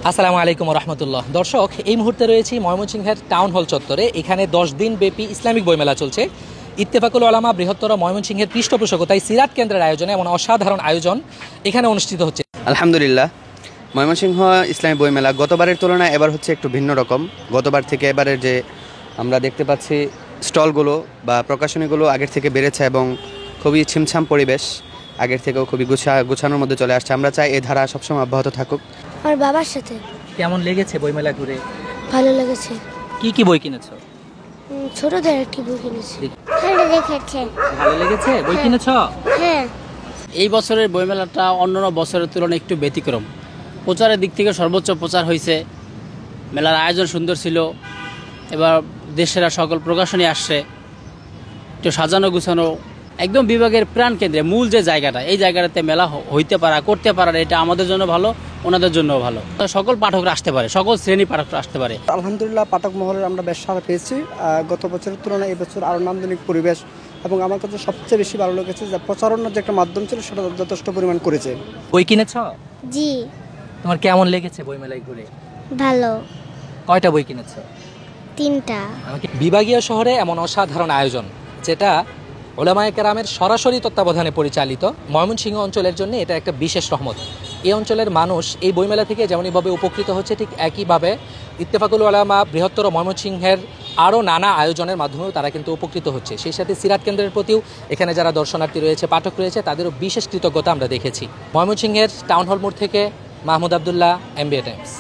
আসসালামু আলাইকুম রহমতুল্লাহ। দর্শক, এই মুহূর্তে রয়েছি ময়মনসিংহের টাউন হল চত্বরে। এখানে 10 দিন ব্যাপী ইসলামিক বইমেলা চলছে। ইত্তেফাকুল উলামা বৃহত্তর ময়মনসিংহের পৃষ্ঠপোষকতায় সিরাত কেন্দ্রের আয়োজনে এমন অসাধারণ আয়োজন এখানে অনুষ্ঠিত হচ্ছে। আলহামদুলিল্লাহ, ময়মনসিংহ ইসলামী বইমেলা গতবারের তুলনায় এবার হচ্ছে একটু ভিন্ন রকম। গতবার থেকে এবারের যে আমরা দেখতে পাচ্ছি স্টলগুলো বা প্রকাশনীগুলো আগের থেকে বেড়েছে এবং খুবই ছিমছাম পরিবেশ, আগের থেকেও খুবই গুছানোর মধ্যে চলে আসছে। আমরা চাই এই ধারা সবসময় অব্যাহত থাকুক। আমার বাবার সাথে। কেমন লেগেছে বইমেলা ঘুরে? ভালো লেগেছে। কি কি বই কিনেছো? ছোটদের একটি বই কিনেছি। ভালো লেগেছে? বই কিনেছো? হ্যাঁ। এই বছরের বইমেলাটা অন্যান্য বছরের তুলনায় একটু ব্যতিক্রম। প্রচারের দিক থেকে সর্বোচ্চ প্রচার হয়েছে, মেলার আয়োজন সুন্দর ছিল। এবার দেশের সকল প্রকাশনী আসছে, একটু সাজানো গুছানো, একদম বিভাগের প্রাণ কেন্দ্রে মূল যে জায়গাটা, এই জায়গাটাতে মেলা হইতে পারা, করতে পারা, এটা আমাদের জন্য ভালো, ওনাদের জন্য ভালো। সকল পাঠকরা আসতে পারে, সকল শ্রেণী পাঠকরা আসতে পারে। আলহামদুলিল্লাহ, পাঠক মহলের আমরা বেশ সাড়া পেয়েছি। গত বছরের তুলনায় এবছর আরও নান্দনিক পরিবেশ, এবং আমার কাছে সবচেয়ে বেশি ভালো লেগেছে যে প্রচারণার যে একটা মাধ্যম ছিল সেটা যথেষ্ট পরিমাণ করেছে। বই কিনেছো? জি। তোমার কেমন লেগেছে বইমেলায় ঘুরে? ভালো। কয়টা বই কিনেছো? 3টা। বিভাগীয় শহরে এমন অসাধারণ আয়োজন, যেটা উলামায়ে কেরামের সরাসরি তত্ত্বাবধানে পরিচালিত, ময়মনসিংহ অঞ্চলের জন্য এটা একটা বিশেষ রহমত। এই অঞ্চলের মানুষ এই বইমেলা থেকে যেমনইভাবে উপকৃত হচ্ছে, ঠিক একইভাবে ইত্তেফাকুল উলামা বৃহত্তর ময়মনসিংহের আরও নানা আয়োজনের মাধ্যমেও তারা কিন্তু উপকৃত হচ্ছে। সেই সাথে সিরাত কেন্দ্রের প্রতিও এখানে যারা দর্শনার্থী রয়েছে, পাঠক রয়েছে, তাদেরও বিশেষ কৃতজ্ঞতা আমরা দেখেছি। ময়মনসিংহের টাউন হল মোড় থেকে মাহমুদ আবদুল্লাহ, MBA টাইমস।